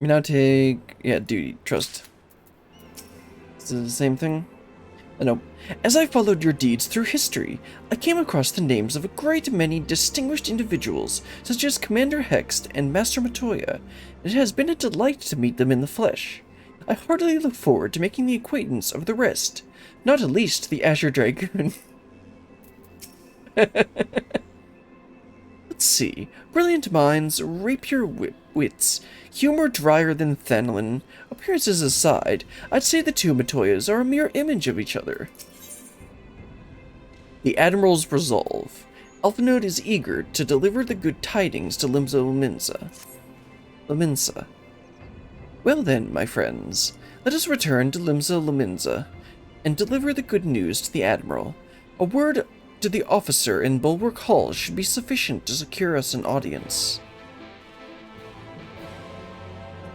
You now take... Yeah, duty. Trust. Is it the same thing? No. As I followed your deeds through history, I came across the names of a great many distinguished individuals, such as Commander Hext and Master Matoya. It has been a delight to meet them in the flesh. I heartily look forward to making the acquaintance of the rest, not at least the Azure Dragoon. Let's see. Brilliant minds, rapier wits, humor drier than Thanlin. Appearances aside, I'd say the two Matoyas are a mere image of each other. The Admiral's resolve. Alphanode is eager to deliver the good tidings to Limsa. Well then, my friends, let us return to Limsa and deliver the good news to the Admiral. A word to the officer in Bulwark Hall should be sufficient to secure us an audience.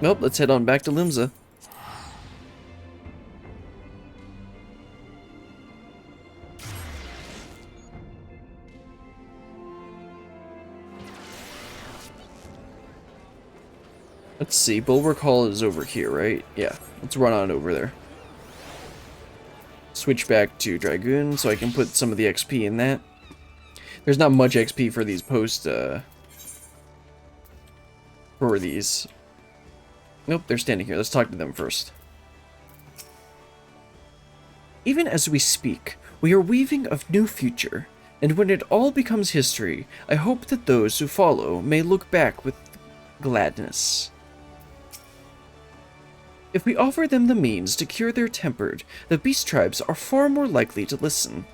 Well, let's head on back to Limsa. Let's see, Bulwark Hall is over here, right? Yeah, let's run on over there. Switch back to Dragoon so I can put some of the XP in that. There's not much XP for these for these. Nope, they're standing here. Let's talk to them first. Even as we speak, we are weaving a new future, and when it all becomes history, I hope that those who follow may look back with gladness. If we offer them the means to cure their tempered, the beast tribes are far more likely to listen.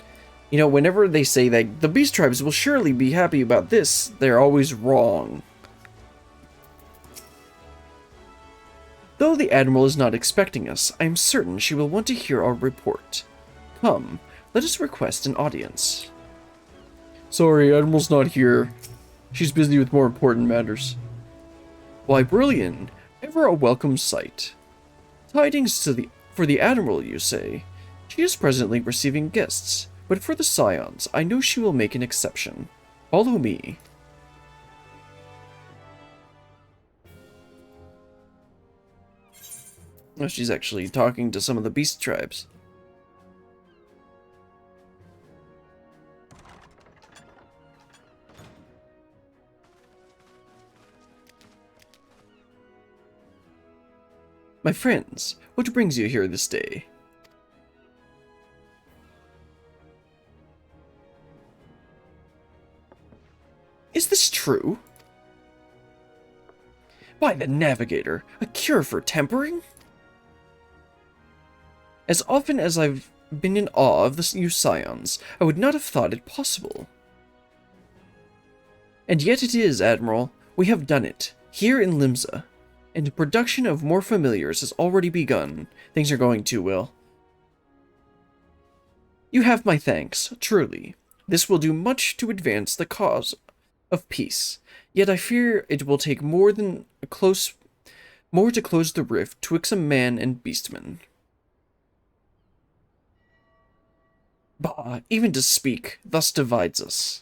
You know, whenever they say that the beast tribes will surely be happy about this, they're always wrong. Though the Admiral is not expecting us, I am certain she will want to hear our report. Come, let us request an audience. Sorry, Admiral's not here. She's busy with more important matters. Why, brilliant. Ever a welcome sight. Tidings for the Admiral, you say? She is presently receiving guests, but for the Scions, I know she will make an exception. Follow me. Oh, she's actually talking to some of the beast tribes. My friends, what brings you here this day? Is this true? By the Navigator, a cure for tempering? As often as I've been in awe of the new Scions, I would not have thought it possible. And yet it is, Admiral. We have done it, here in Limsa. And the production of more familiars has already begun. Things are going too well. You have my thanks, truly. This will do much to advance the cause of peace. Yet I fear it will take more to close the rift twixt a man and beastman. Bah, even to speak thus divides us.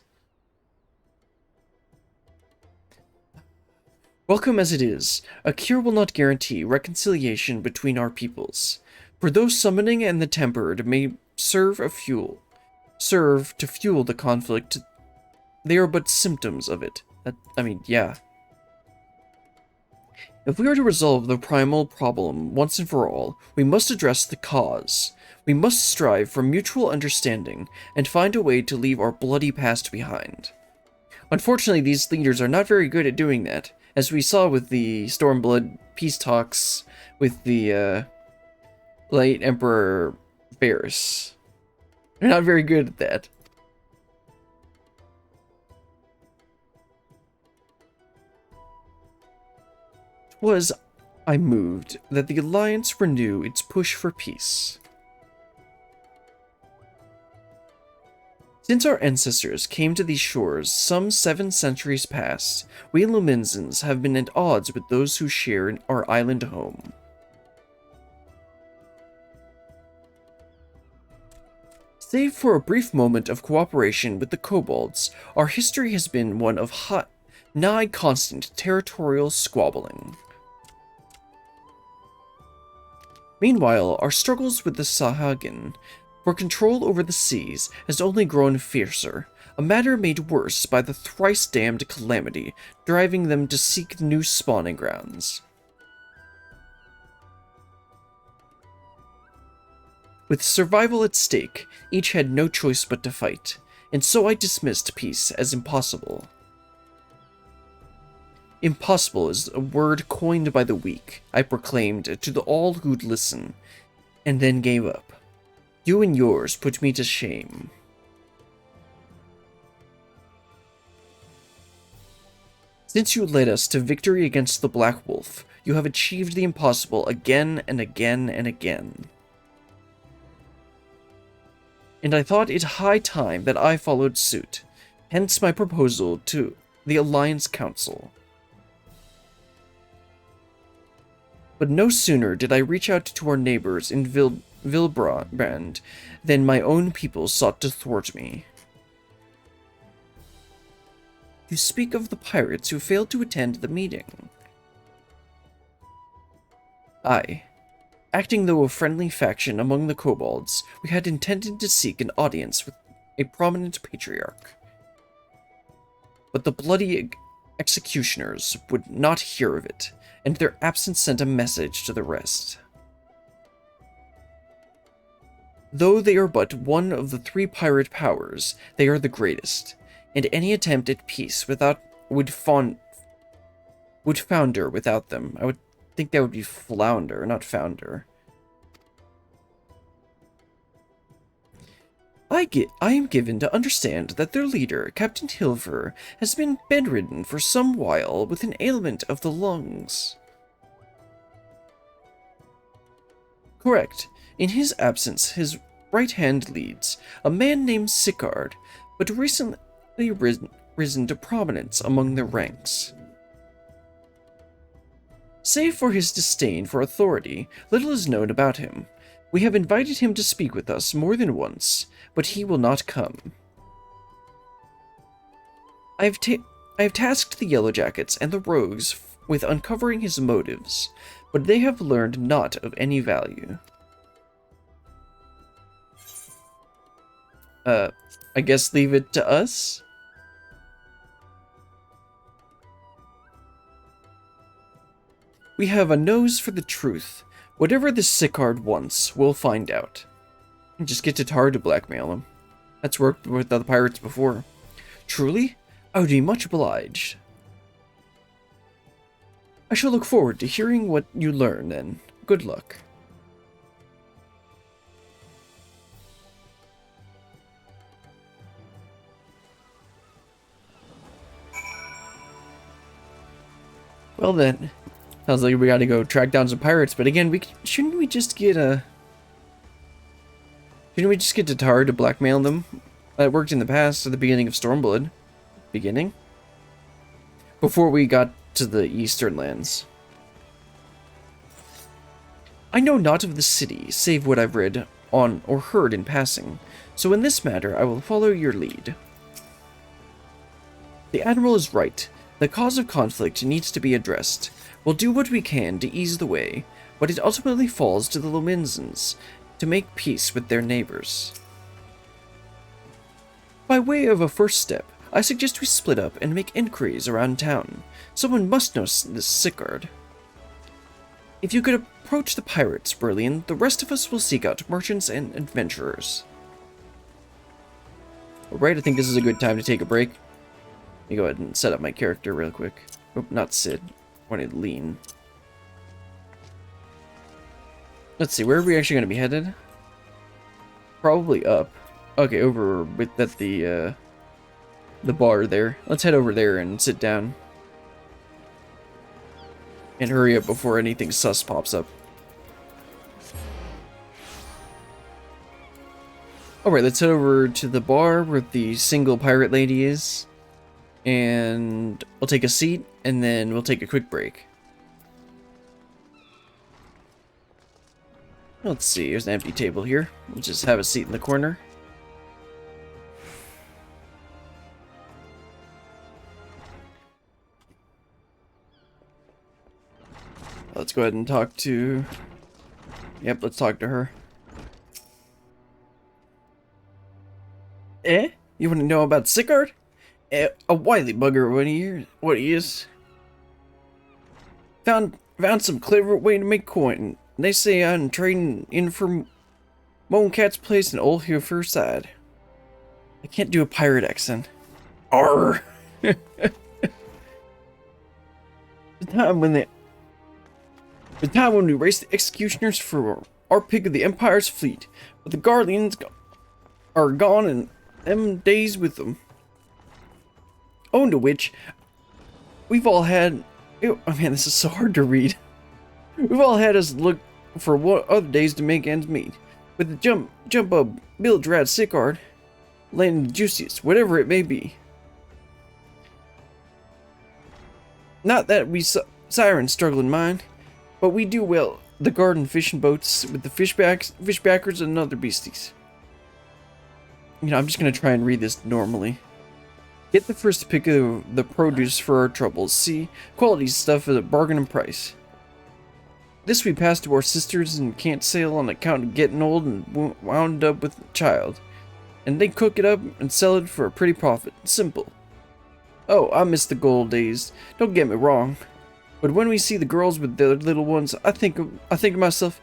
Welcome as it is, a cure will not guarantee reconciliation between our peoples. For though summoning and the tempered may serve to fuel the conflict, they are but symptoms of it. Yeah. If we are to resolve the primal problem once and for all, we must address the cause. We must strive for mutual understanding and find a way to leave our bloody past behind. Unfortunately, these leaders are not very good at doing that, as we saw with the Stormblood peace talks with the late Emperor Varys. They're not very good at that. Was I moved that the Alliance renew its push for peace. Since our ancestors came to these shores some 7 centuries past, we Lumensans have been at odds with those who share our island home. Save for a brief moment of cooperation with the kobolds, our history has been one of nigh constant territorial squabbling. Meanwhile, our struggles with the Sahagin for control over the seas has only grown fiercer, a matter made worse by the thrice-damned calamity driving them to seek new spawning grounds. With survival at stake, each had no choice but to fight, and so I dismissed peace as impossible. Impossible is a word coined by the weak, I proclaimed to all who'd listen, and then gave up. You and yours put me to shame. Since you led us to victory against the Black Wolf, you have achieved the impossible again and again and again. And I thought it high time that I followed suit, hence my proposal to the Alliance Council. But no sooner did I reach out to our neighbors in Vilbrand than my own people sought to thwart me. You speak of the pirates who failed to attend the meeting. Aye. Acting though a friendly faction among the kobolds, we had intended to seek an audience with a prominent patriarch. But the bloody executioners would not hear of it, and their absence sent a message to the rest. Though they are but one of the 3 pirate powers, they are the greatest, and any attempt at peace would founder without them. I would think that would be flounder, not founder. I am given to understand that their leader, Captain Hilver, has been bedridden for some while with an ailment of the lungs. Correct. In his absence, his right hand leads, a man named Sicard, but recently risen to prominence among the ranks. Save for his disdain for authority, little is known about him. We have invited him to speak with us more than once, but he will not come. I have tasked the Yellowjackets and the Rogues with uncovering his motives, but they have learned naught of any value. I guess leave it to us? We have a nose for the truth. Whatever this Sicard wants, we'll find out. Just get Tatar to blackmail him. That's worked with the pirates before. Truly, I would be much obliged. I shall look forward to hearing what you learn, then. Good luck. Well then, sounds like we gotta go track down some pirates, but again, shouldn't we just get Tatar to blackmail them? That worked in the past, at the beginning of Stormblood. Beginning? Before we got to the Eastern Lands. I know not of the city, save what I've read on or heard in passing, so in this matter I will follow your lead. The Admiral is right. The cause of conflict needs to be addressed. We'll do what we can to ease the way, but it ultimately falls to the Lominzans to make peace with their neighbors. By way of a first step, I suggest we split up and make inquiries around town. Someone must know this Sicard. If you could approach the pirates, Berlin, the rest of us will seek out merchants and adventurers. Alright, I think this is a good time to take a break. Let me go ahead and set up my character real quick. Oh, not Sid. I wanted Lean. Let's see, where are we actually going to be headed? Probably up. Okay, over with at the bar there. Let's head over there and sit down. And hurry up before anything sus pops up. Alright, let's head over to the bar where the single pirate lady is. And I'll take a seat, and then we'll take a quick break. Let's see, there's an empty table here. We'll just have a seat in the corner. Let's go ahead and talk to Yep, let's talk to her. Eh? You want to know about Sickard? A wily bugger what he is. Found some clever way to make coin. They say I'm trading in for Moancat's place in Old Hilfer side. I can't do a pirate accent. Arr! The time when we raced the executioners for our pick of the Empire's fleet, but the Guardians are gone and them days with them. Owing to which, we've all had... Oh man, this is so hard to read. We've all had us look for what other days to make ends meet. With the jump up, Bilge Rat Sickard, landing the juiciest, whatever it may be. Not that we sirens struggle in mind, but we do well the garden fishing boats with the fishbackers and other beasties. You know, I'm just gonna try and read this normally. Get the first pick of the produce for our troubles. See, quality stuff at a bargain price. This we pass to our sisters and can't sail on account of getting old and wound up with a child. And they cook it up and sell it for a pretty profit. Simple. Oh, I miss the gold days. Don't get me wrong. But when we see the girls with their little ones, I think to myself,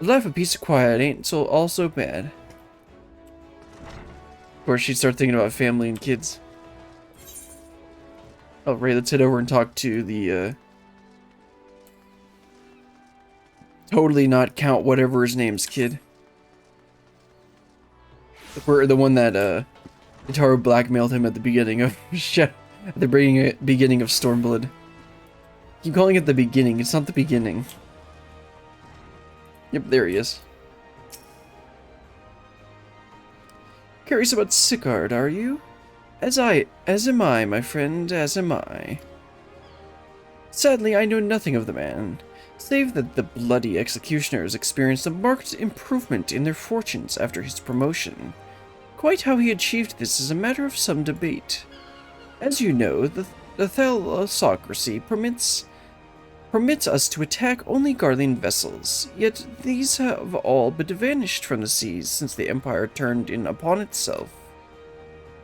life of peace and quiet ain't all so bad. Of course, she'd start thinking about family and kids. Oh, Ray, let's head over and talk to the, totally not count whatever his name's kid. The one that, Itaru blackmailed him at the beginning of at the beginning of Stormblood. Keep calling it the beginning, it's not the beginning. Yep, there he is. Curious about Sickard, are you? As am I, my friend, as am I. Sadly, I know nothing of the man, save that the bloody executioners experienced a marked improvement in their fortunes after his promotion. Quite how he achieved this is a matter of some debate. As you know, the thalassocracy permits us to attack only Guardian vessels, yet these have all but vanished from the seas since the Empire turned in upon itself.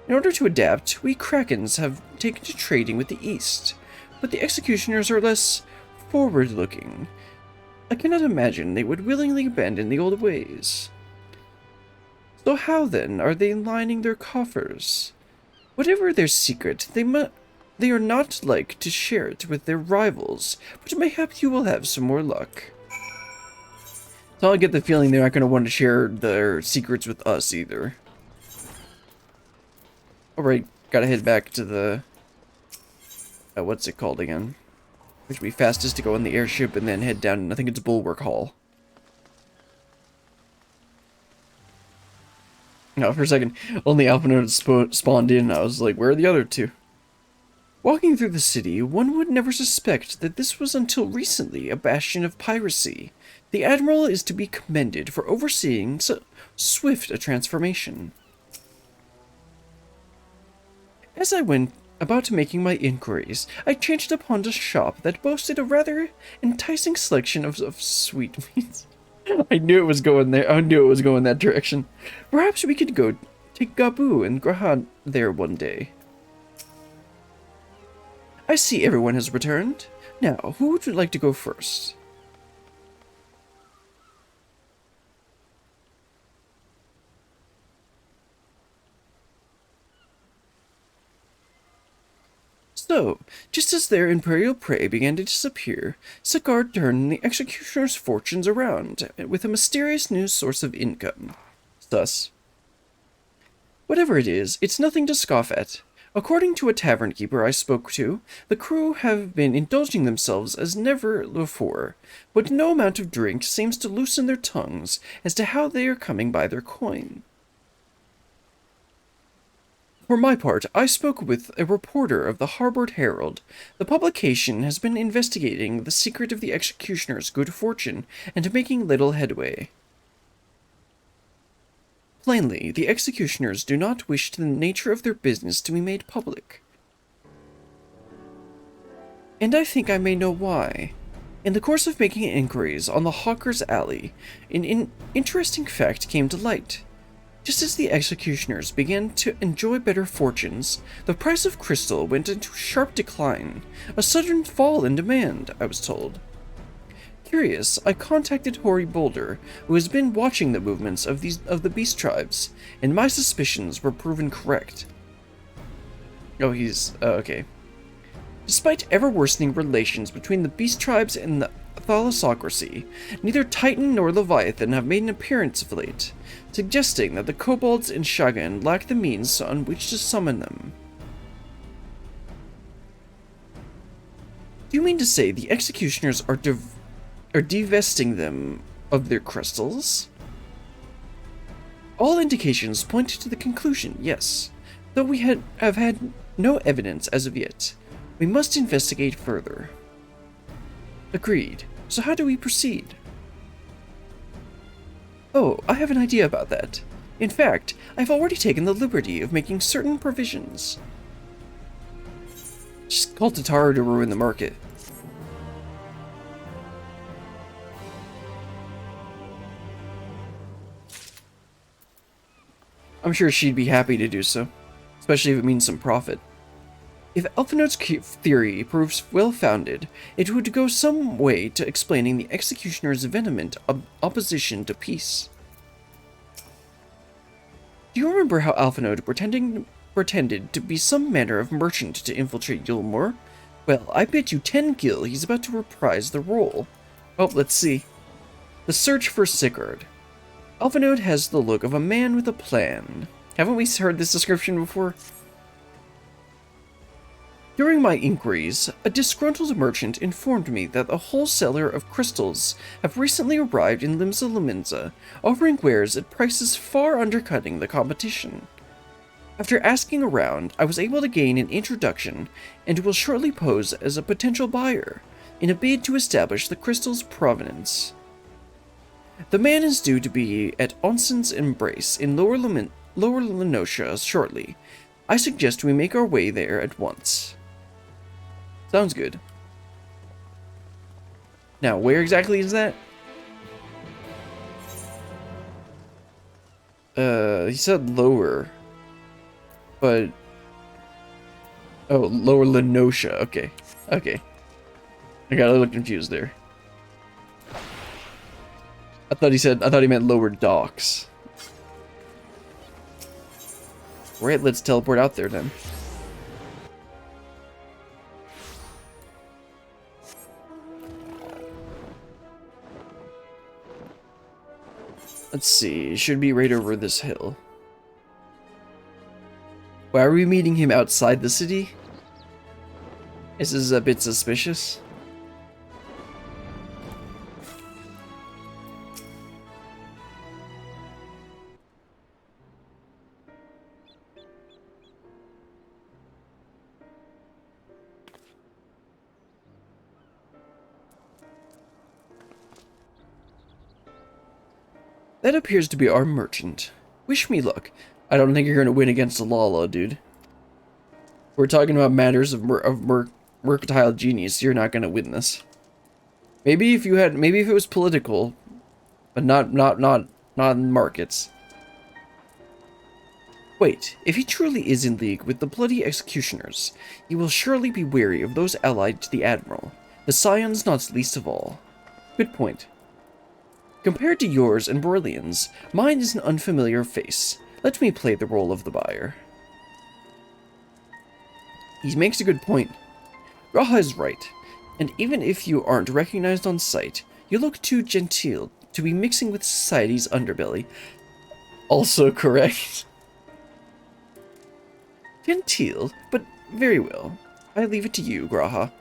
In order to adapt, we Krakens have taken to trading with the East, but the executioners are less forward-looking. I cannot imagine they would willingly abandon the old ways. So how then are they lining their coffers? Whatever their secret, they are not like to share it with their rivals, but mayhap you will have some more luck. So I get the feeling they're not going to want to share their secrets with us either. Alright, gotta head back to the... what's it called again? Which would be fastest to go on the airship and then head down, I think it's Bulwark Hall. No, for a second, only Alpha Nodes spawned in, I was like, where are the other two? Walking through the city, one would never suspect that this was until recently a bastion of piracy. The Admiral is to be commended for overseeing so swift a transformation. As I went about making my inquiries, I chanced upon a shop that boasted a rather enticing selection of sweetmeats. I knew it was going there. I knew it was going that direction. Perhaps we could go take Gabu and Grahan there one day. I see everyone has returned. Now, who would like to go first? So, just as their imperial prey began to disappear, Sickard turned the executioner's fortunes around with a mysterious new source of income. Thus, whatever it is, it's nothing to scoff at. According to a tavern keeper I spoke to, the crew have been indulging themselves as never before, but no amount of drink seems to loosen their tongues as to how they are coming by their coin. For my part, I spoke with a reporter of the Harbour Herald. The publication has been investigating the secret of the executioner's good fortune and making little headway. Plainly, the executioners do not wish the nature of their business to be made public. And I think I may know why. In the course of making inquiries on the Hawker's Alley, an interesting fact came to light. Just as the executioners began to enjoy better fortunes, the price of crystal went into sharp decline, a sudden fall in demand, I was told. Curious, I contacted Hoary Boulder, who has been watching the movements of the beast tribes, and my suspicions were proven correct. Oh, okay. Despite ever-worsening relations between the beast tribes and the thalassocracy, neither Titan nor Leviathan have made an appearance of late, suggesting that the kobolds in Shagan lack the means on which to summon them. Do you mean to say the executioners are divesting them of their crystals? All indications point to the conclusion, yes, though we have had no evidence as of yet. We must investigate further. Agreed. So how do we proceed? Oh, I have an idea about that. In fact, I've already taken the liberty of making certain provisions. Just call Tataru to ruin the market. I'm sure she'd be happy to do so, especially if it means some profit. If Alphinaud's theory proves well-founded, it would go some way to explaining the executioner's vehement opposition to peace. Do you remember how Alphinaud pretended to be some manner of merchant to infiltrate Yulmore? Well, I bet you 10 gil he's about to reprise the role. Oh, let's see. The search for Sigurd. Alphinaud has the look of a man with a plan. Haven't we heard this description before? During my inquiries, a disgruntled merchant informed me that a wholesaler of crystals have recently arrived in Limsa, offering wares at prices far undercutting the competition. After asking around, I was able to gain an introduction and will shortly pose as a potential buyer, in a bid to establish the crystal's provenance. The man is due to be at Onson's Embrace in Lower Lenosha shortly. I suggest we make our way there at once. Sounds good. Now, where exactly is that? He said lower. But... oh, Lower Lenosha. Okay. Okay. I got a little confused there. I thought he meant lower docks. Alright, let's teleport out there then. Let's see, should be right over this hill. Why are we meeting him outside the city? This is a bit suspicious. That appears to be our merchant. Wish me luck. I don't think you're going to win against Lala, dude. We're talking about matters of mercantile genius. You're not going to win this. Maybe if it was political, but not in markets. Wait, if he truly is in league with the bloody executioners, he will surely be wary of those allied to the Admiral, the Scions not least of all. Good point. Compared to yours and Beryllian's, mine is an unfamiliar face. Let me play the role of the buyer. He makes a good point. Raha is right, and even if you aren't recognized on sight, you look too genteel to be mixing with society's underbelly. Also correct. Genteel, but very well. I leave it to you, Graha.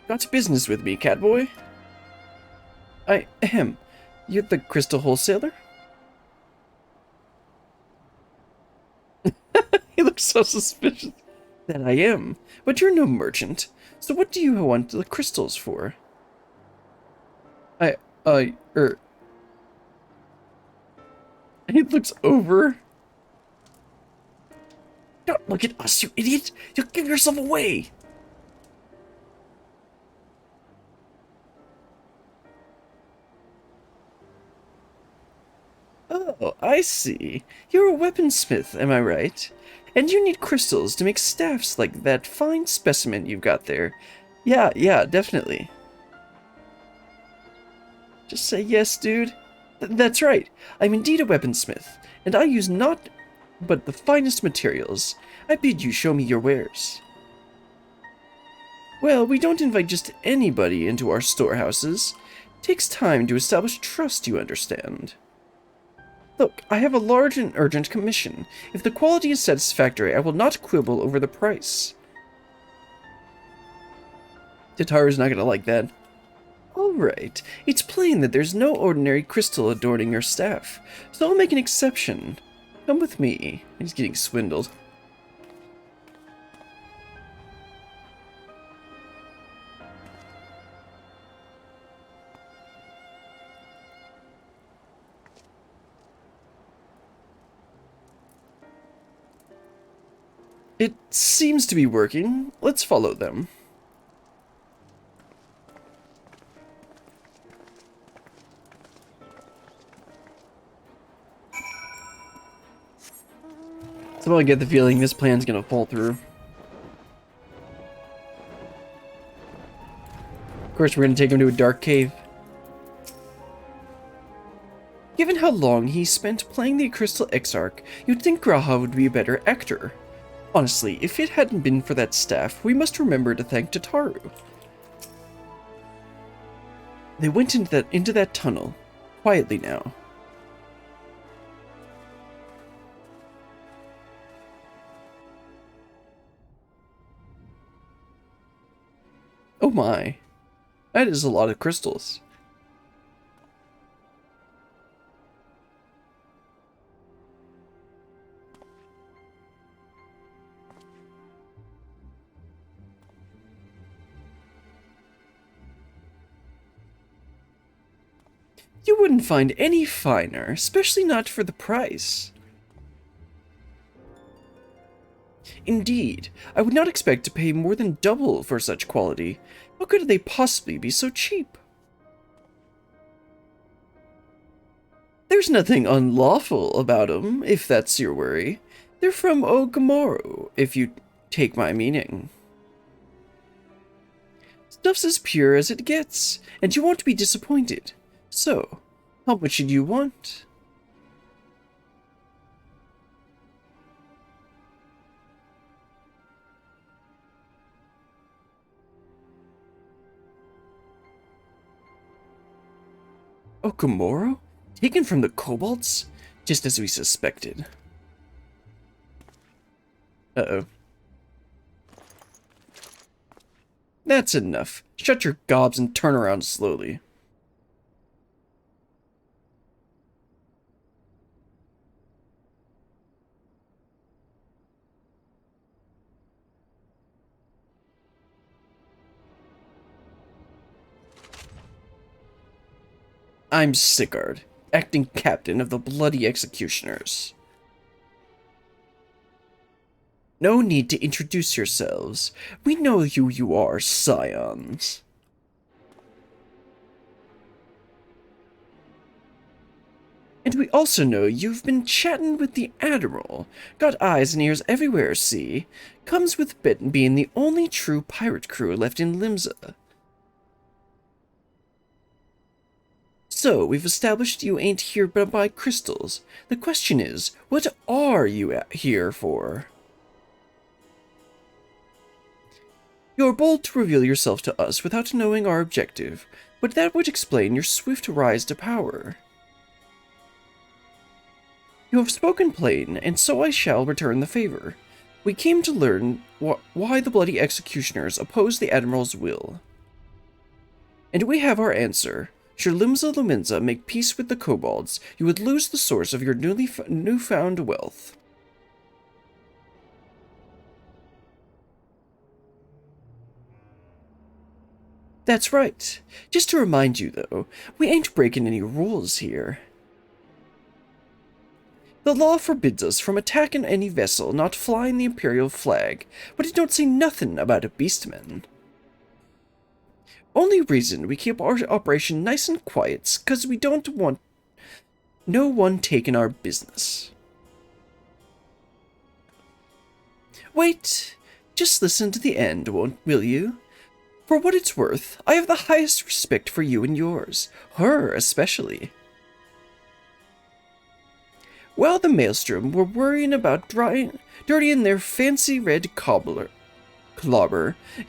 Got business with me, catboy? You're the crystal wholesaler? He looks so suspicious. That I am, but you're no merchant. So what do you want the crystals for? It looks over. Don't look at us, you idiot! You'll give yourself away! Oh, I see. You're a weaponsmith, am I right? And you need crystals to make staffs like that fine specimen you've got there. Yeah, definitely. Just say yes, dude. That's right. I'm indeed a weaponsmith, and I use not but the finest materials. I bid you show me your wares. Well, we don't invite just anybody into our storehouses. It takes time to establish trust, you understand. Look, I have a large and urgent commission. If the quality is satisfactory, I will not quibble over the price. Tataru's not gonna like that. Alright, it's plain that there's no ordinary crystal adorning your staff, so I'll make an exception. Come with me. He's getting swindled. It seems to be working. Let's follow them. Somehow I get the feeling this plan's gonna fall through. Of course, we're gonna take him to a dark cave. Given how long he spent playing the Crystal Exarch, you'd think Graha would be a better actor. Honestly, if it hadn't been for that staff, we must remember to thank Tataru. They went into that tunnel, quietly now. Oh my, that is a lot of crystals. You wouldn't find any finer, especially not for the price. Indeed, I would not expect to pay more than double for such quality. How could they possibly be so cheap? There's nothing unlawful about 'em, if that's your worry. They're from Ogamoro, if you take my meaning. Stuff's as pure as it gets, and you won't be disappointed. So, how much did you want? Okamoro? Taken from the kobolds? Just as we suspected. Uh-oh. That's enough. Shut your gobs and turn around slowly. I'm Sigard, acting captain of the Bloody Executioners. No need to introduce yourselves. We know who you are, scions. And we also know you've been chatting with the Admiral. Got eyes and ears everywhere, see? Comes with being the only true pirate crew left in Limsa. So, we've established you ain't here but to buy crystals. The question is, what are you here for? You're bold to reveal yourself to us without knowing our objective, but that would explain your swift rise to power. You have spoken plain, and so I shall return the favor. We came to learn why the Bloody Executioners oppose the Admiral's will. And we have our answer. Should Limsa Luminsa make peace with the kobolds, you would lose the source of your newfound wealth. That's right. Just to remind you, though, we ain't breaking any rules here. The law forbids us from attacking any vessel not flying the Imperial flag, but it don't say nothing about a beastman. Only reason we keep our operation nice and quiet's 'cause we don't want no one taking our business. Wait, just listen to the end, will you? For what it's worth, I have the highest respect for you and yours, her especially. While the Maelstrom were worrying about dirtying their fancy red clobber,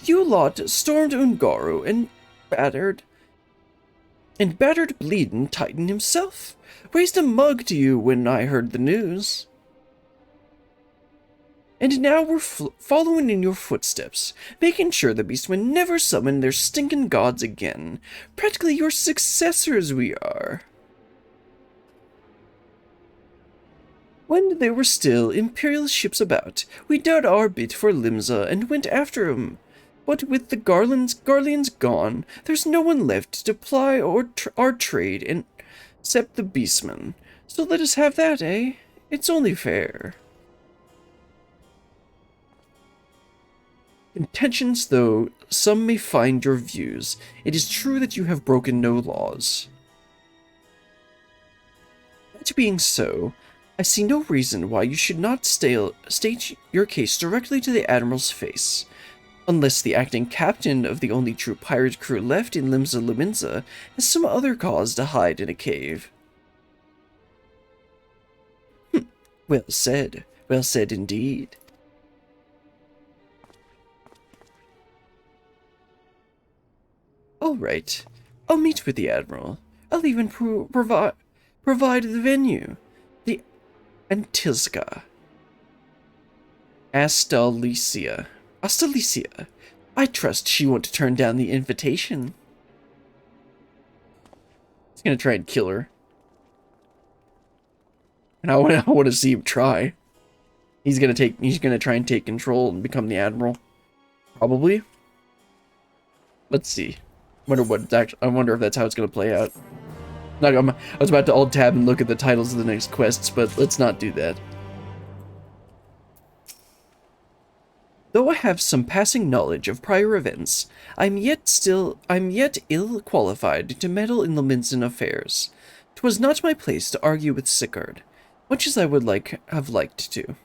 you lot stormed Ungaro and battered bleeding Titan himself. Raised a mug to you when I heard the news. And now we're following in your footsteps, making sure the Beastmen never summon their stinking gods again. Practically your successors we are. When there were still Imperial ships about, we did our bit for Limsa and went after 'em. But with the Garleans gone, there's no one left to ply our trade except the Beastmen. So let us have that, eh? It's only fair. Intentions though some may find your views, it is true that you have broken no laws. That being so, I see no reason why you should not state your case directly to the Admiral's face. Unless the acting captain of the only true pirate crew left in Limsa has some other cause to hide in a cave. Well said indeed. All right, I'll meet with the Admiral. I'll even provide the venue, the Antilska. Astalicia. I trust she won't turn down the invitation. He's gonna try and kill her. And I want to see him try. He's gonna try and take control and become the Admiral. Probably. Let's see. I wonder if that's how it's gonna play out. I was about to alt tab and look at the titles of the next quests, but let's not do that. Though I have some passing knowledge of prior events, I'm yet ill qualified to meddle in Limsan affairs. 'Twas not my place to argue with Sicard, much as I would have liked to.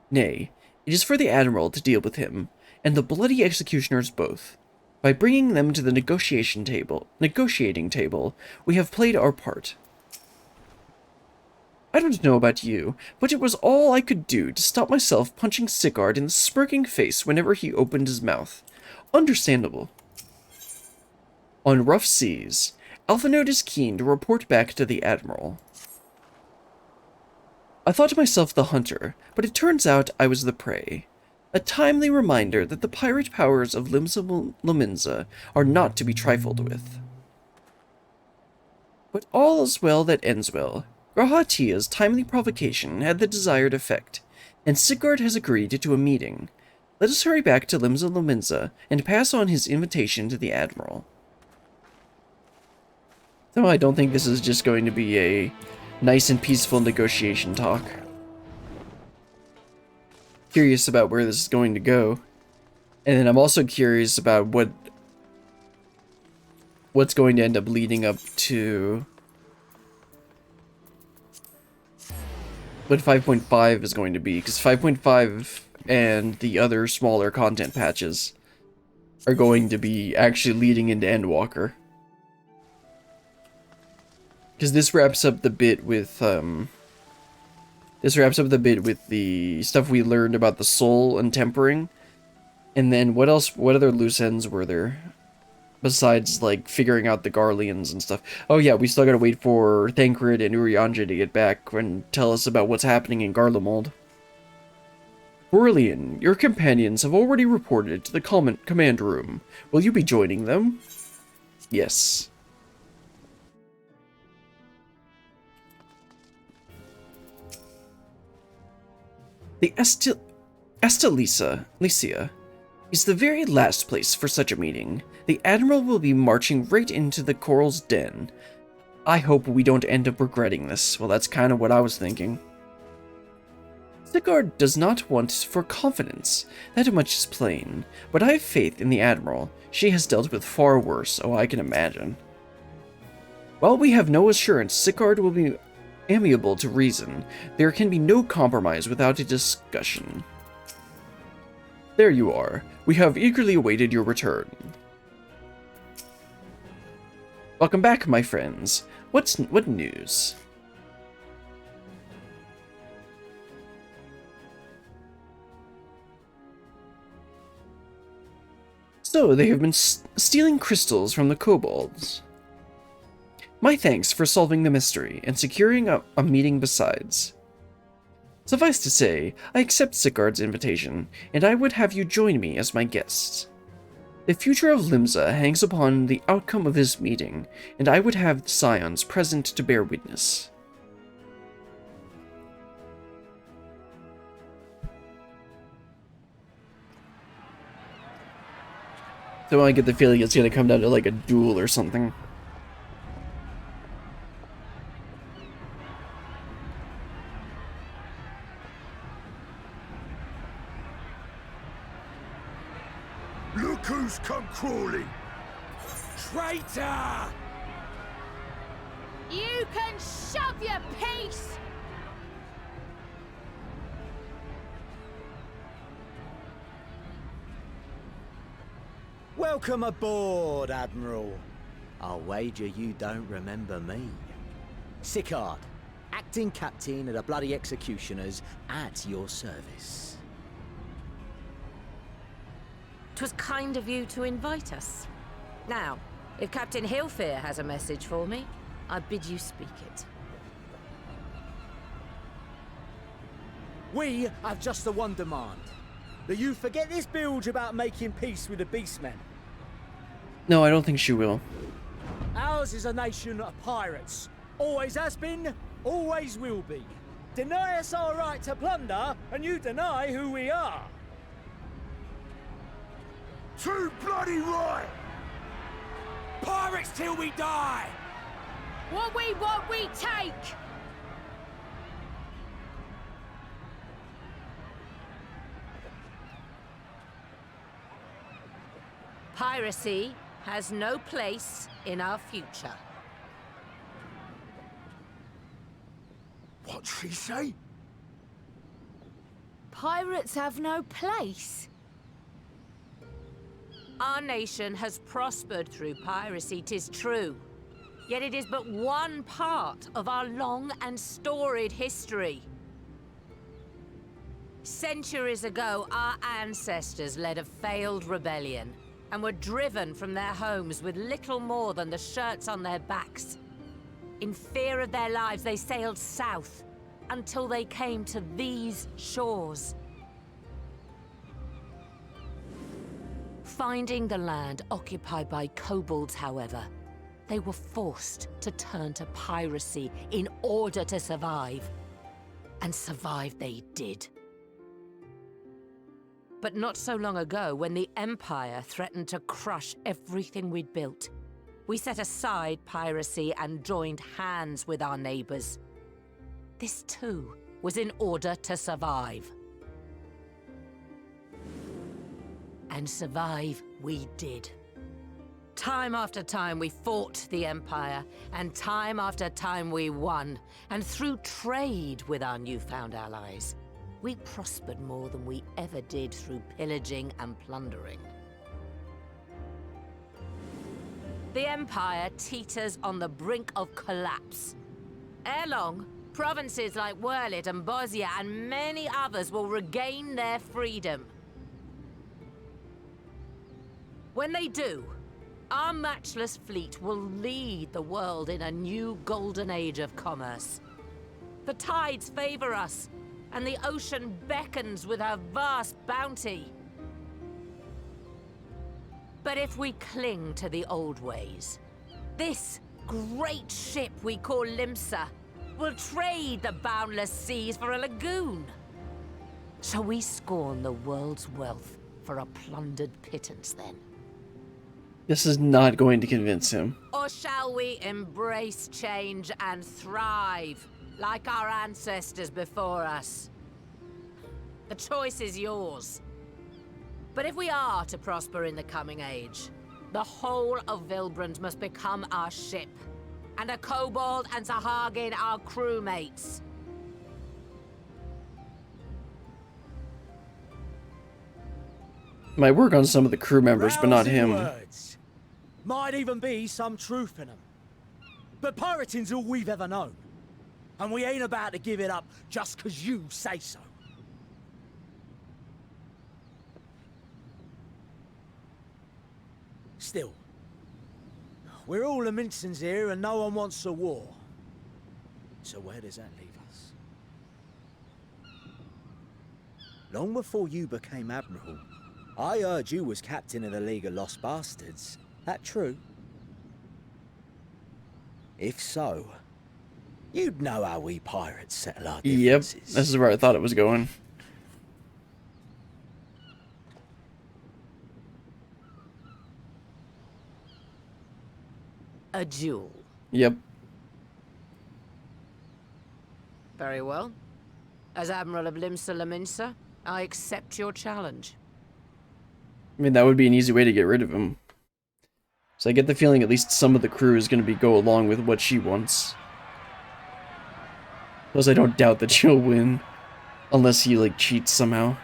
Nay, it is for the Admiral to deal with him, and the bloody executioners both. By bringing them to the negotiating table, we have played our part. I don't know about you, but it was all I could do to stop myself punching Sicard in the smirking face whenever he opened his mouth. Understandable. On rough seas, Alphinaud is keen to report back to the Admiral. I thought myself the hunter, but it turns out I was the prey. A timely reminder that the pirate powers of Limsa are not to be trifled with. But all is well that ends well. Grahatia's timely provocation had the desired effect, and Sicard has agreed to a meeting. Let us hurry back to Limsa and pass on his invitation to the Admiral. So I don't think this is just going to be a nice and peaceful negotiation talk. Curious about where this is going to go. And then I'm also curious about what's going to end up leading up to what 5.5 is going to be, because 5.5 and the other smaller content patches are going to be actually leading into Endwalker. Because this wraps up the bit with the stuff we learned about the soul and tempering. And then what other loose ends were there? Besides, like, figuring out the Garleans and stuff. Oh yeah, we still gotta wait for Thancred and Urianger to get back and tell us about what's happening in Garlemald. Aurelian, your companions have already reported to the command room. Will you be joining them? Yes. The Astalicia is the very last place for such a meeting. The Admiral will be marching right into the Coral's den. I hope we don't end up regretting this. Well, that's kind of what I was thinking. Sigurd does not want for confidence. That much is plain. But I have faith in the Admiral. She has dealt with far worse, oh, I can imagine. While we have no assurance Sigurd will be amiable to reason, there can be no compromise without a discussion. There you are. We have eagerly awaited your return. Welcome back, my friends. What news? So, they have been stealing crystals from the kobolds. My thanks for solving the mystery and securing a meeting besides. Suffice to say, I accept Sigurd's invitation, and I would have you join me as my guest. The future of Limsa hangs upon the outcome of this meeting, and I would have the Scions present to bear witness. So I get the feeling it's going to come down to like a duel or something. Look who's come crawling! Traitor! You can shove your piece! Welcome aboard, Admiral. I'll wager you don't remember me. Sigurd, acting captain of the bloody executioners, at your service. 'Twas kind of you to invite us. Now, if Captain Hillfear has a message for me, I bid you speak it. We have just the one demand. That you forget this bilge about making peace with the beastmen. No, I don't think she will. Ours is a nation of pirates. Always has been, always will be. Deny us our right to plunder, and you deny who we are. Too bloody right! Pirates till we die! What we want, we take! Piracy has no place in our future. What'd she say? Pirates have no place. Our nation has prospered through piracy, 'tis true. Yet it is but one part of our long and storied history. Centuries ago, our ancestors led a failed rebellion and were driven from their homes with little more than the shirts on their backs. In fear of their lives, they sailed south until they came to these shores. Finding the land occupied by kobolds, however, they were forced to turn to piracy in order to survive. And survive they did. But not so long ago, when the Empire threatened to crush everything we'd built, we set aside piracy and joined hands with our neighbors. This too was in order to survive. And survive we did. Time after time we fought the Empire, and time after time we won. And through trade with our newfound allies, we prospered more than we ever did through pillaging and plundering. The Empire teeters on the brink of collapse. Ere long, provinces like Werlit and Bosnia and many others will regain their freedom. When they do, our matchless fleet will lead the world in a new golden age of commerce. The tides favor us, and the ocean beckons with her vast bounty. But if we cling to the old ways, this great ship we call Limsa will trade the boundless seas for a lagoon. Shall we scorn the world's wealth for a plundered pittance then? This is not going to convince him. Or shall we embrace change and thrive, like our ancestors before us? The choice is yours. But if we are to prosper in the coming age, the whole of Vilbrand must become our ship. And a Kobold and Sahagin our crewmates. Might work on some of the crew members, but not Rousing him. words. Might even be some truth in them. But pirating's all we've ever known. And we ain't about to give it up just 'cause you say so. Still, we're all Laminsons here and no one wants a war. So where does that leave us? Long before you became Admiral, I heard you was captain of the League of Lost Bastards. That true? If so, you'd know how we pirates settle our Yep, differences. this is where I thought it was going. A duel. Yep. Very well. As Admiral of Limsa, I accept your challenge. I mean, that would be an easy way to get rid of him. So I get the feeling at least some of the crew is going to go along with what she wants. Plus, I don't doubt that she'll win. Unless he, like, cheats somehow.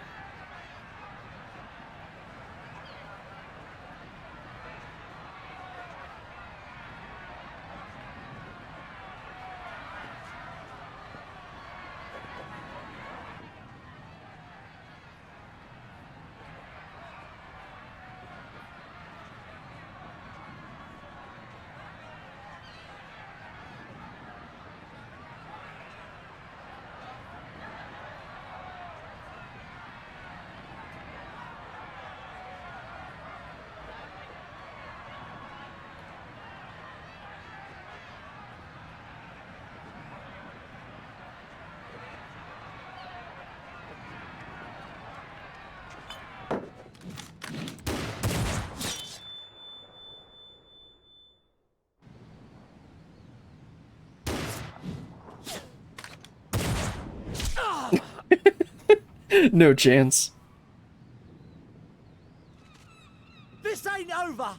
No chance. This ain't over!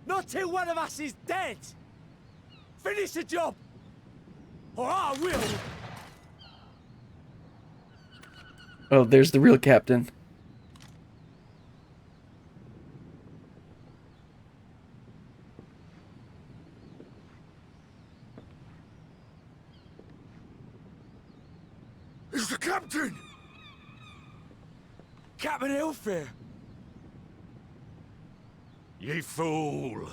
Not till one of us is dead! Finish the job! Or I will! Oh, there's the real captain. It's the captain! Captain Ilfir! Ye fool!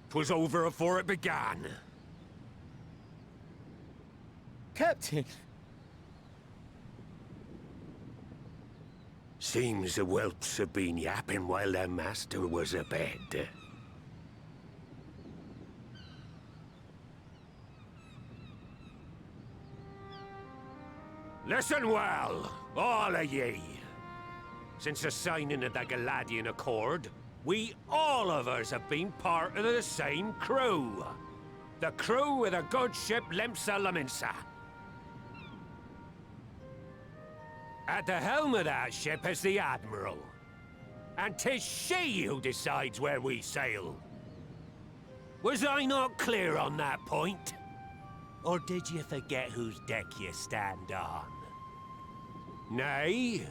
'Twas over afore it began. Captain! Seems the whelps have been yapping while their master was abed. Listen well, all of ye. Since the signing of the Galadian Accord, we all of us have been part of the same crew. The crew of the good ship Limsa. At the helm of that ship is the Admiral. And 'tis she who decides where we sail. Was I not clear on that point? Or did you forget whose deck you stand on? Nay?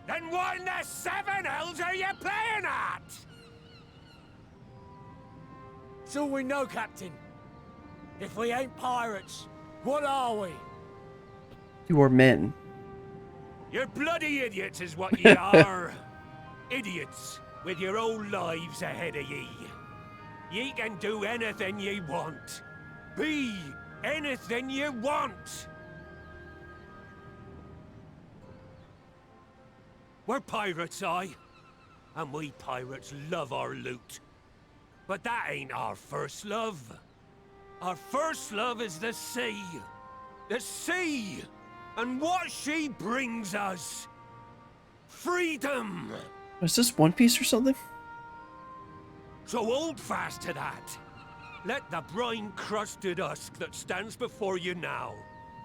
Then what in the seven hells are you playing at? It's all we know, Captain. If we ain't pirates, what are we? You are men. You're bloody idiots is what ye are. Idiots with your own lives ahead of ye. Ye can do anything ye want. Be anything ye want. We're pirates, aye. And we pirates love our loot. But that ain't our first love. Our first love is the sea. The sea! And what she brings us. Freedom! Is this One Piece or something? So hold fast to that. Let the brine-crusted husk that stands before you now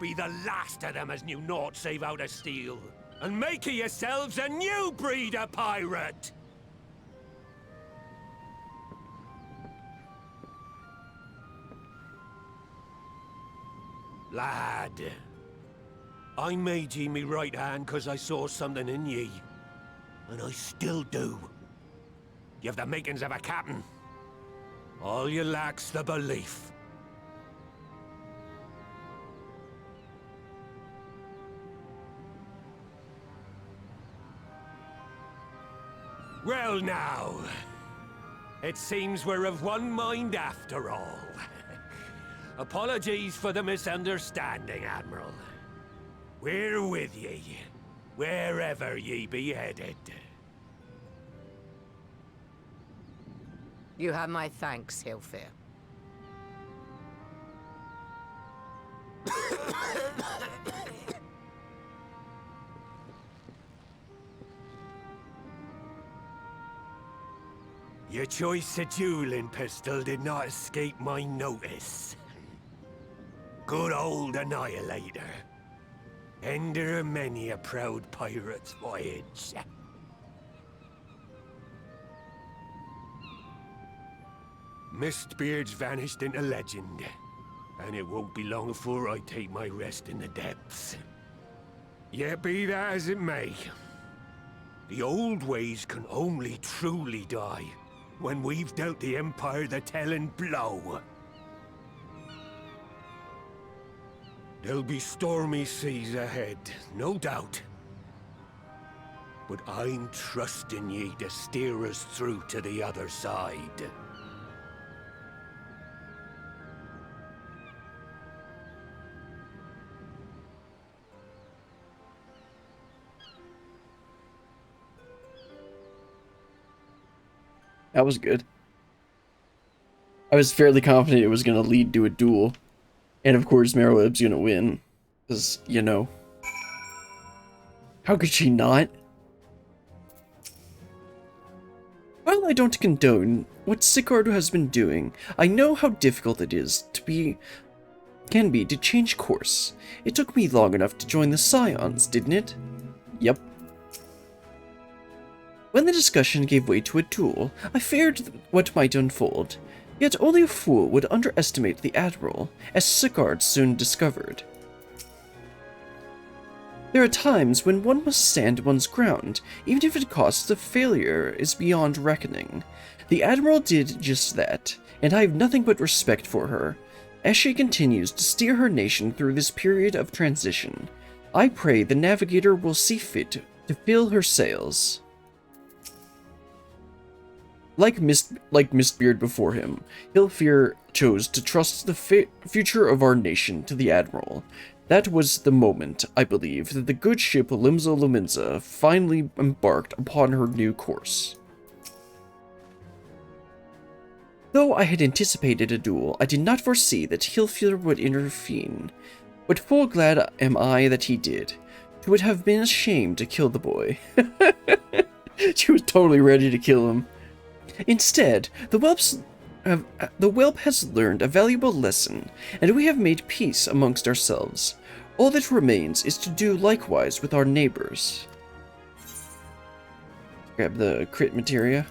be the last of them as knew naught save how to steal. And make of yourselves a new breed of pirate! Lad, I made ye me right hand 'cause I saw something in ye. And I still do. You've the makings of a captain. All you lack's the belief. Well now, it seems we're of one mind after all. Apologies for the misunderstanding, Admiral. We're with ye, wherever ye be headed. You have my thanks, Hilfir. Your choice of dueling pistol did not escape my notice. Good old Annihilator. Ender of many a proud pirate's voyage. Mistbeard's vanished into legend, and it won't be long before I take my rest in the depths. Yet be that as it may, the old ways can only truly die when we've dealt the Empire the telling blow. There'll be stormy seas ahead, no doubt. But I'm trusting ye to steer us through to the other side. That was good. I was fairly confident it was going to lead to a duel. And of course, Merlwyb's going to win. Because, you know. How could she not? While I don't condone what Sicard has been doing, I know how difficult it is can be to change course. It took me long enough to join the Scions, didn't it? Yep. When the discussion gave way to a duel, I feared what might unfold. Yet only a fool would underestimate the Admiral, as Sicard soon discovered. There are times when one must stand one's ground, even if it costs the failure is beyond reckoning. The Admiral did just that, and I have nothing but respect for her, as she continues to steer her nation through this period of transition. I pray the Navigator will see fit to fill her sails. Like Mistbeard before him, Hilfir chose to trust the future of our nation to the Admiral. That was the moment, I believe, that the good ship Limsa finally embarked upon her new course. Though I had anticipated a duel, I did not foresee that Hilfir would intervene. But full glad am I that he did. It would have been a shame to kill the boy. She was totally ready to kill him. Instead, the whelp has learned a valuable lesson, and we have made peace amongst ourselves. All that remains is to do likewise with our neighbors. Grab the crit materia.